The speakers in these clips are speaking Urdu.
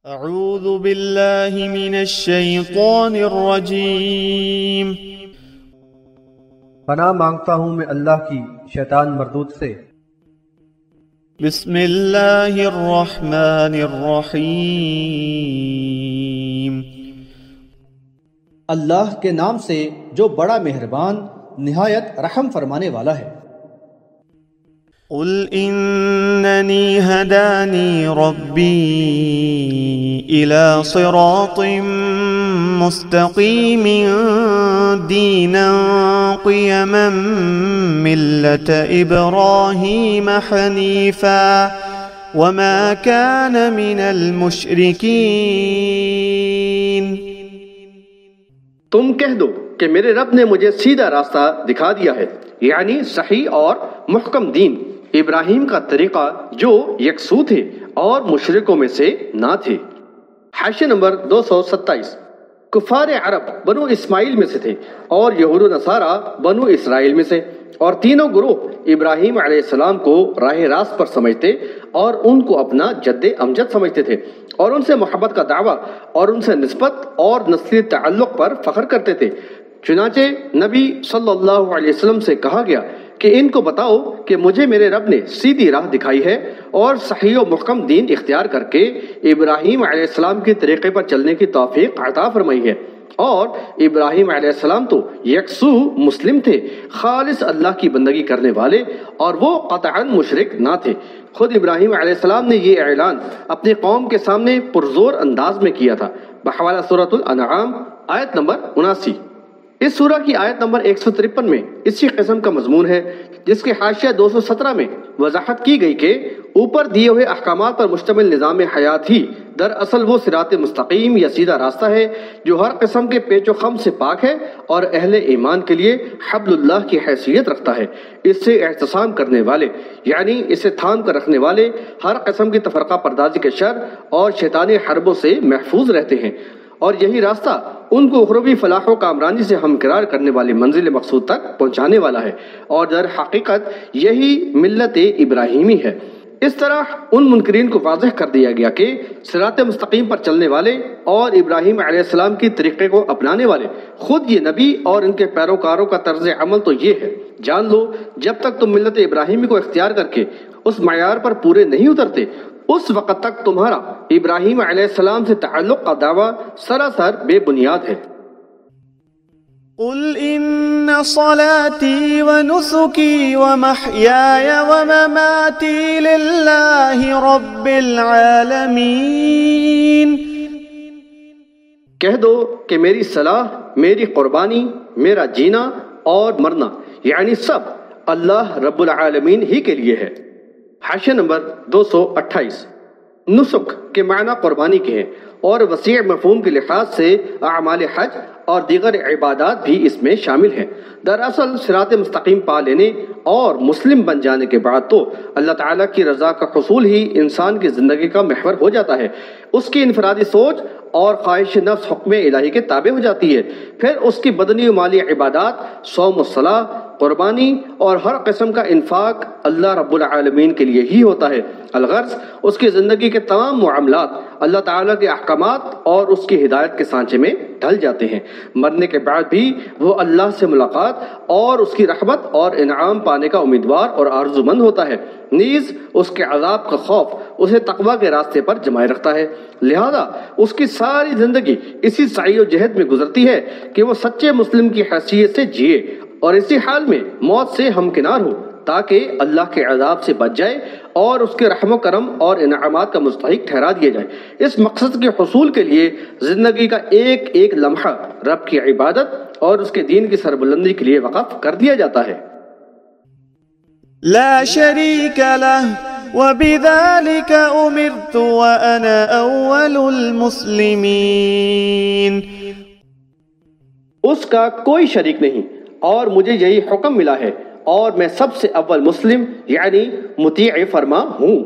اعوذ باللہ من الشیطان الرجیم۔ پناہ مانگتا ہوں میں اللہ کی شیطان مردود سے۔ بسم اللہ الرحمن الرحیم۔ اللہ کے نام سے جو بڑا مہربان نہایت رحم فرمانے والا ہے۔ قل اننی ہدانی ربی الى صراط مستقیم دینا قیما ملت ابراہیم حنیفا وما کان من المشرکین۔ تم کہہ دو کہ میرے رب نے مجھے سیدھا راستہ دکھا دیا ہے، یعنی صحیح اور محکم دین، ابراہیم کا طریقہ جو یکسو تھے اور مشرکوں میں سے نہ تھے۔ حاشیہ نمبر 227۔ کفار عرب بنو اسماعیل میں سے تھے اور یہود و نصارہ بنو اسرائیل میں سے، اور تینوں گروہ ابراہیم علیہ السلام کو راہ راست پر سمجھتے اور ان کو اپنا جد امجد سمجھتے تھے، اور ان سے محبت کا دعویٰ اور ان سے نسبت اور نسلی تعلق پر فخر کرتے تھے۔ چنانچہ نبی صلی اللہ علیہ وسلم سے کہا گیا کہ ان کو بتاؤ کہ مجھے میرے رب نے سیدھی راہ دکھائی ہے اور صحیح و محکم دین اختیار کر کے ابراہیم علیہ السلام کے طریقے پر چلنے کی توفیق عطا فرمائی ہے، اور ابراہیم علیہ السلام تو یکسو مسلم تھے، خالص اللہ کی بندگی کرنے والے، اور وہ قطعاً مشرک نہ تھے۔ خود ابراہیم علیہ السلام نے یہ اعلان اپنی قوم کے سامنے پرزور انداز میں کیا تھا، بحوالہ سورۃ الانعام آیت نمبر 79۔ اس سورہ کی آیت نمبر 153 میں اسی قسم کا مضمون ہے، جس کے حاشیہ 217 میں وضاحت کی گئی کہ اوپر دیے ہوئے احکامات پر مشتمل نظام حیات ہی دراصل وہ صراط مستقیم یا سیدھا راستہ ہے جو ہر قسم کے پیچ و خم سے پاک ہے اور اہل ایمان کے لیے حبل اللہ کی حیثیت رکھتا ہے۔ اس سے اعتصام کرنے والے، یعنی اسے تھام کر رکھنے والے، ہر قسم کی تفرقہ پردازی کے شر اور شیطانی حربوں سے محفوظ رہتے ہیں، اور یہی راستہ ان کو اخروی فلاح و کامرانی سے ہمکنار کرنے والی منزل مقصود تک پہنچانے والا ہے، اور در حقیقت یہی ملت ابراہیمی ہے۔ اس طرح ان منکرین کو واضح کر دیا گیا کہ صراط مستقیم پر چلنے والے اور ابراہیم علیہ السلام کی طریقے کو اپنانے والے خود یہ نبی اور ان کے پیروکاروں کا طرز عمل تو یہ ہے۔ جان لو جب تک تم ملت ابراہیمی کو اختیار کر کے اس معیار پر پورے نہیں اترتے، اس وقت تک تمہارا ابراہیم علیہ السلام سے تعلق کا دعویٰ سراسر بے بنیاد ہے۔ قل ان صلاتي ونسكي ومحياي ومماتي لله رب العالمين۔ کہہ دو کہ میری صلاح، میری قربانی، میرا جینا اور مرنا، یعنی سب اللہ رب العالمین ہی کے لیے ہے۔ حاشیہ نمبر 228۔ نسک کے معنی قربانی کے ہیں، اور وسیع مفہوم کے لحاظ سے اعمال حج اور دیگر عبادات بھی اس میں شامل ہیں۔ دراصل صراط مستقیم پا لینے اور مسلم بن جانے کے بعد تو اللہ تعالیٰ کی رضا کا حصول ہی انسان کی زندگی کا محور ہو جاتا ہے، اس کی انفرادی سوچ اور خواہش نفس حکم الہی کے تابع ہو جاتی ہے، پھر اس کی بدنی و مالی عبادات، صوم و صلاح، قربانی اور ہر قسم کا انفاق اللہ رب العالمین کے لیے ہی ہوتا ہے۔ الغرض اس کی زندگی کے تمام معاملات اللہ تعالیٰ کے احکامات اور اس کی ہدایت کے سانچے میں ڈھل جاتے ہیں۔ مرنے کے بعد بھی وہ اللہ سے ملاقات اور اس کی رحمت اور انعام پانے کا امیدوار اور آرزومند ہوتا ہے، نیز اس کے عذاب کا خوف اسے تقویٰ کے راستے پر جمائے رکھتا ہے۔ لہذا اس کی ساری زندگی اسی سعی و جہد میں گزرتی ہے کہ وہ سچے مسلم کی حیثیت سے جیے اور اسی حال میں موت سے ہمکنار ہو، تاکہ اللہ کے عذاب سے بچ جائے اور اس کے رحم و کرم اور انعامات کا مستحق ٹھہرا دیا جائے۔ اس مقصد کے حصول کے لیے زندگی کا ایک ایک لمحہ رب کی عبادت اور اس کے دین کی سربلندی کے لیے وقف کر دیا جاتا ہے۔ لا شریک لہ وبذلک امرت وانا اول المسلمین۔ اس کا کوئی شریک نہیں اور مجھے یہی حکم ملا ہے، اور میں سب سے اول مسلم یعنی مطیع فرما ہوں۔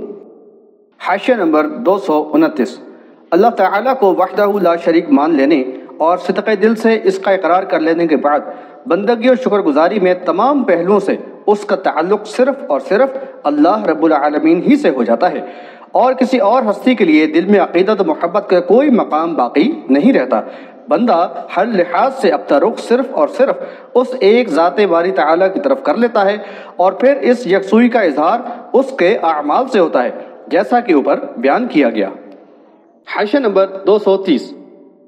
حاشیہ نمبر 229۔ اللہ تعالیٰ کو وحدہ لا شریک مان لینے اور صدق دل سے اس کا اقرار کر لینے کے بعد بندگی اور شکر گزاری میں تمام پہلوؤں سے اس کا تعلق صرف اور صرف اللہ رب العالمین ہی سے ہو جاتا ہے، اور کسی اور ہستی کے لیے دل میں عقیدت و محبت کا کوئی مقام باقی نہیں رہتا۔ بندہ ہر لحاظ سے اپنا رخ صرف اور صرف اس ایک ذات باری تعالیٰ کی طرف کر لیتا ہے، اور پھر اس یکسوئی کا اظہار اس کے اعمال سے ہوتا ہے، جیسا کہ اوپر بیان کیا گیا۔ حاشیہ نمبر 230۔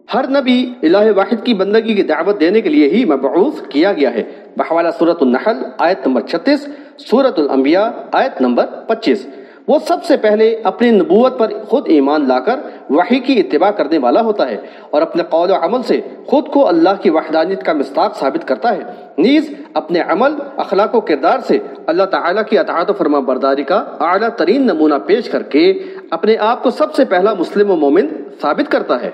ہر نبی الہ واحد کی بندگی کی دعوت دینے کے لیے ہی مبعوث کیا گیا ہے، بحوالہ سورۃ النحل آیت نمبر 36، سورۃ الانبیاء آیت نمبر 25۔ وہ سب سے پہلے اپنی نبوت پر خود ایمان لا کر وحی کی اتباع کرنے والا ہوتا ہے، اور اپنے قول و عمل سے خود کو اللہ کی وحدانیت کا مصداق ثابت کرتا ہے، نیز اپنے عمل، اخلاق و کردار سے اللہ تعالیٰ کی اطاعت و فرما برداری کا اعلیٰ ترین نمونہ پیش کر کے اپنے آپ کو سب سے پہلا مسلم و مومن ثابت کرتا ہے۔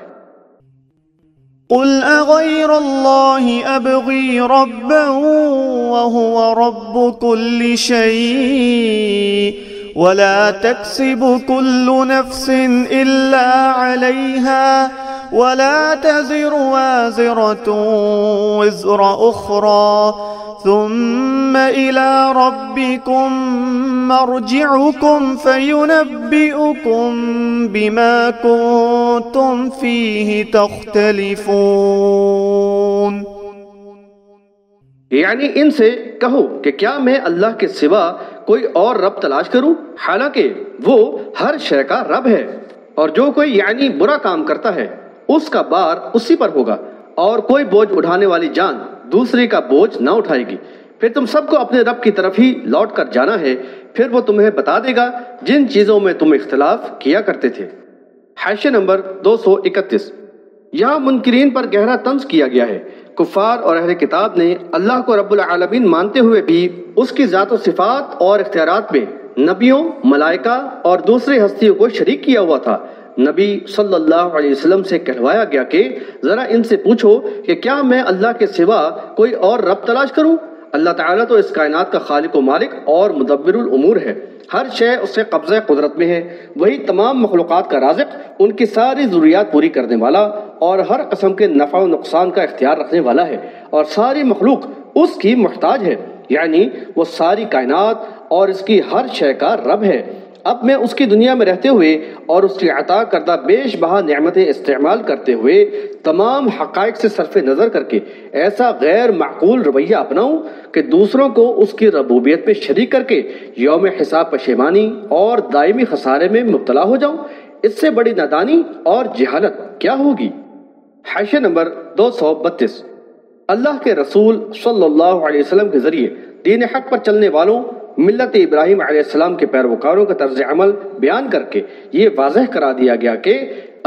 قل اغیر اللہ ابغی ربا وهو رب كل شيء ولا تكسب كل نفس إلا عليها ولا تزر وازرة وزر أخرى ثم إلى ربكم مرجعكم فينبئكم بما كنتم فيه تختلفون۔ یعنی ان سے کہو کہ کیا میں اللہ کے سوا کوئی اور رب تلاش کروں، حالانکہ وہ ہر شے کا رب ہے، اور جو کوئی یعنی برا کام کرتا ہے اس کا بار اسی پر ہوگا، اور کوئی بوجھ اٹھانے والی جان دوسری کا بوجھ نہ اٹھائے گی۔ پھر تم سب کو اپنے رب کی طرف ہی لوٹ کر جانا ہے، پھر وہ تمہیں بتا دے گا جن چیزوں میں تم اختلاف کیا کرتے تھے۔ حاشیہ نمبر 231۔ یہاں منکرین پر گہرا طنز کیا گیا ہے۔ کفار اور اہل کتاب نے اللہ کو رب العالمین مانتے ہوئے بھی اس کی ذات و صفات اور اختیارات میں نبیوں، ملائکہ اور دوسری ہستیوں کو شریک کیا ہوا تھا۔ نبی صلی اللہ علیہ وسلم سے کہلوایا گیا کہ ذرا ان سے پوچھو کہ کیا میں اللہ کے سوا کوئی اور رب تلاش کروں؟ اللہ تعالیٰ تو اس کائنات کا خالق و مالک اور مدبر الامور ہے، ہر شے اس سے قبضہ قدرت میں ہے، وہی تمام مخلوقات کا رازق، ان کی ساری ضروریات پوری کرنے والا اور ہر قسم کے نفع و نقصان کا اختیار رکھنے والا ہے، اور ساری مخلوق اس کی محتاج ہے، یعنی وہ ساری کائنات اور اس کی ہر شے کا رب ہے۔ اب میں اس کی دنیا میں رہتے ہوئے اور اس کی عطا کردہ بیش بہا نعمتیں استعمال کرتے ہوئے تمام حقائق سے صرف نظر کر کے ایسا غیر معقول رویہ اپناؤں کہ دوسروں کو اس کی ربوبیت میں شریک کر کے یوم حساب پشیمانی اور دائمی خسارے میں مبتلا ہو جاؤں، اس سے بڑی نادانی اور جہالت کیا ہوگی؟ حاشیہ نمبر 232۔ اللہ کے رسول صلی اللہ علیہ وسلم کے ذریعے دین حق پر چلنے والوں، ملت ابراہیم علیہ السلام کے پیروکاروں کا طرز عمل بیان کر کے یہ واضح کرا دیا گیا کہ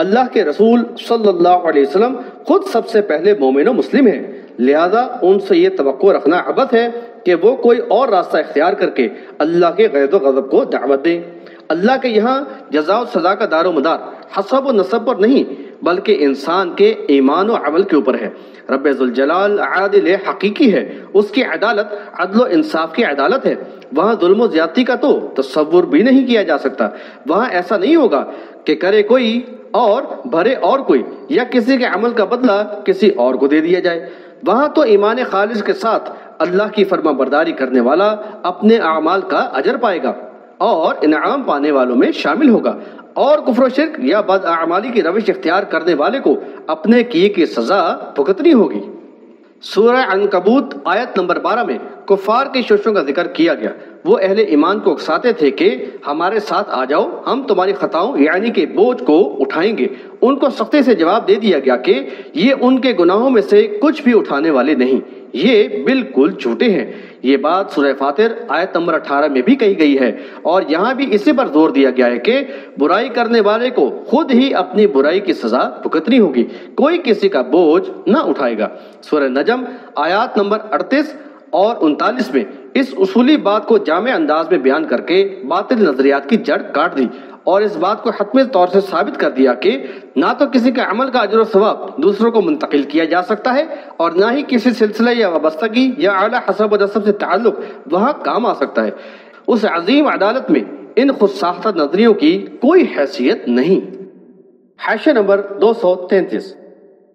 اللہ کے رسول صلی اللہ علیہ وسلم خود سب سے پہلے مومن و مسلم ہیں، لہذا ان سے یہ توقع رکھنا عبث ہے کہ وہ کوئی اور راستہ اختیار کر کے اللہ کے غیظ و غضب کو دعوت دیں۔ اللہ کے یہاں جزا و سزا کا دار و مدار حسب و نسب پر نہیں بلکہ انسان کے ایمان و عمل کے اوپر ہے۔ رب ذوالجلال عادل حقیقی ہے، اس کی عدالت عدل و انصاف کی عدالت ہے، وہاں ظلم و زیادتی کا تو تصور بھی نہیں کیا جا سکتا۔ وہاں ایسا نہیں ہوگا کہ کرے کوئی اور بھرے اور کوئی، یا کسی کے عمل کا بدلہ کسی اور کو دے دیا جائے۔ وہاں تو ایمان خالص کے ساتھ اللہ کی فرما برداری کرنے والا اپنے اعمال کا اجر پائے گا اور انعام پانے والوں میں شامل ہوگا، اور کفر و شرک یا بد اعمالی کی روش اختیار کرنے والے کو اپنے کیے کی سزا بھگتنی ہوگی۔ سورہ عنکبوت آیت نمبر 12 میں کفار کے شوشوں کا ذکر کیا گیا۔ وہ اہل ایمان کو اکساتے تھے کہ ہمارے ساتھ آ جاؤ، ہم تمہاری خطاؤں یعنی کہ بوجھ کو اٹھائیں گے۔ ان کو سختی سے جواب دے دیا گیا کہ یہ ان کے گناہوں میں سے کچھ بھی اٹھانے والے نہیں، یہ بالکل جھوٹے ہیں۔ یہ بات سورہ فاطر آیت نمبر 18 میں بھی کہی گئی ہے، اور یہاں بھی اسی پر زور دیا گیا ہے کہ برائی کرنے والے کو خود ہی اپنی برائی کی سزا بھگتنی ہوگی، کوئی کسی کا بوجھ نہ اٹھائے گا۔ سورہ نجم آیات نمبر 38 اور 39 میں اس اصولی بات کو جامع انداز میں بیان کر کے باطل نظریات کی جڑ کاٹ دی، اور اس بات کو حتمی طور سے ثابت کر دیا کہ نہ تو کسی کے عمل کا اجر و ثواب دوسروں کو منتقل کیا جا سکتا ہے، اور نہ ہی کسی سلسلہ یا وابستگی یا اعلیٰ حسب و نسب سے تعلق وہاں کام آ سکتا ہے۔ اس عظیم عدالت میں ان خود ساختہ نظریوں کی کوئی حیثیت نہیں۔ حاشیہ نمبر 233۔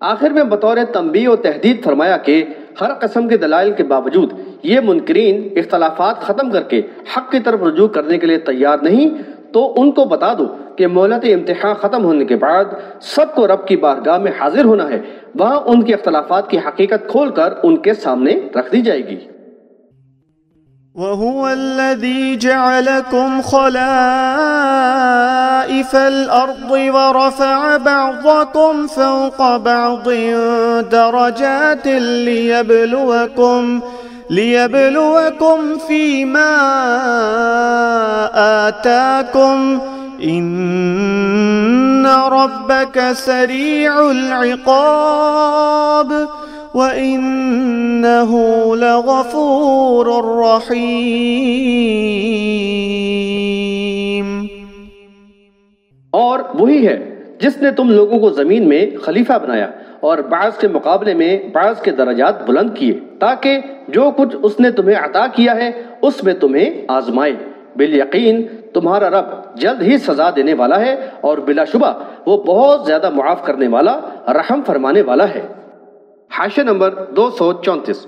آخر میں بطور تنبیہ و تحدید فرمایا کہ ہر قسم کے دلائل کے باوجود یہ منکرین اختلافات ختم کر کے حق کی طرف رجوع کرنے کے لیے تیار نہیں، تو ان کو بتا دو کہ مہلت امتحان ختم ہونے کے بعد سب کو رب کی بارگاہ میں حاضر ہونا ہے، وہاں ان کے اختلافات کی حقیقت کھول کر ان کے سامنے رکھ دی جائے گی۔ وَهُوَ الَّذِي جَعَلَكُمْ خَلَائِفَ الْأَرْضِ وَرَفَعَ بَعْضَكُمْ فَوْقَ بَعْضٍ دَرَجَاتٍ لِيَبْلُوَكُمْ فِيمَا آتَاكُمْ إِنَّ رَبَّكَ سَرِيعُ الْعِقَابِ وَإِنَّهُ لَغَفُورٌ رَحِيمٌ۔ اور وہی ہے جس نے تم لوگوں کو زمین میں خلیفہ بنایا اور بعض کے مقابلے میں بعض کے درجات بلند کیے، تاکہ جو کچھ اس نے تمہیں عطا کیا ہے اس میں تمہیں آزمائے۔ بالیقین تمہارا رب جلد ہی سزا دینے والا ہے، اور بلا شبہ وہ بہت زیادہ معاف کرنے والا، رحم فرمانے والا ہے۔ حاشیہ نمبر 234۔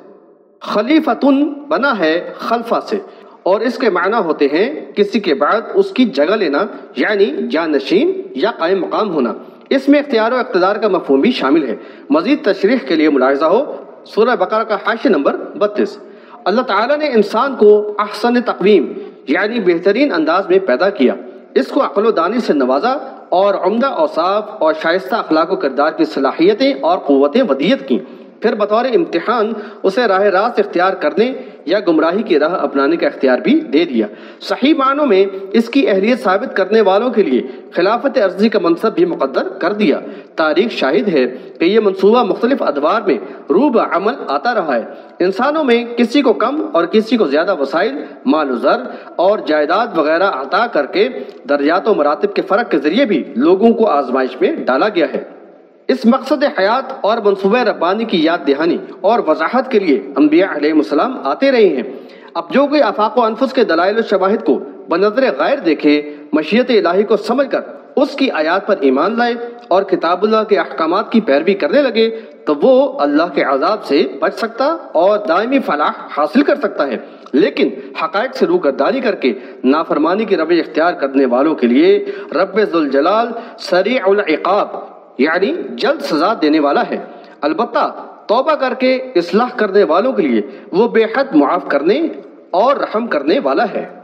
خلیفتن بنا ہے خلفہ سے، اور اس کے معنی ہوتے ہیں کسی کے بعد اس کی جگہ لینا، یعنی جانشین یا قائم مقام ہونا۔ اس میں اختیار و اقتدار کا مفہوم بھی شامل ہے۔ مزید تشریح کے لیے ملاحظہ ہو سورہ بقرہ کا حاشیہ نمبر 32۔ اللہ تعالیٰ نے انسان کو احسن تقویم یعنی بہترین انداز میں پیدا کیا، اس کو عقل و دانی سے نوازا اور عمدہ اوصاف اور شائستہ اخلاق و کردار کی صلاحیتیں اور قوتیں ودیت کی، پھر بطور امتحان اسے راہ راست اختیار کرنے یا گمراہی کی راہ اپنانے کا اختیار بھی دے دیا۔ صحیح معنوں میں اس کی اہلیت ثابت کرنے والوں کے لیے خلافت عرضی کا منصب بھی مقدر کر دیا۔ تاریخ شاہد ہے کہ یہ منصوبہ مختلف ادوار میں روب عمل آتا رہا ہے۔ انسانوں میں کسی کو کم اور کسی کو زیادہ وسائل، مال و زر اور جائیداد وغیرہ عطا کر کے درجات و مراتب کے فرق کے ذریعے بھی لوگوں کو آزمائش میں ڈالا گیا ہے۔ اس مقصد حیات اور منصوبہ ربانی کی یاد دہانی اور وضاحت کے لیے انبیاء علیہ السلام آتے رہے ہیں۔ اب جو کوئی آفاق و انفس کے دلائل و شواہد کو بنظر غیر دیکھے، مشیت الہی کو سمجھ کر اس کی آیات پر ایمان لائے اور کتاب اللہ کے احکامات کی پیروی کرنے لگے، تو وہ اللہ کے عذاب سے بچ سکتا اور دائمی فلاح حاصل کر سکتا ہے۔ لیکن حقائق سے روگردانی کر کے نافرمانی کی روش اختیار کرنے والوں کے لیے رب ذوالجلال سریع العقاب یعنی جلد سزا دینے والا ہے، البتہ توبہ کر کے اصلاح کرنے والوں کے لیے وہ بے حد معاف کرنے اور رحم کرنے والا ہے۔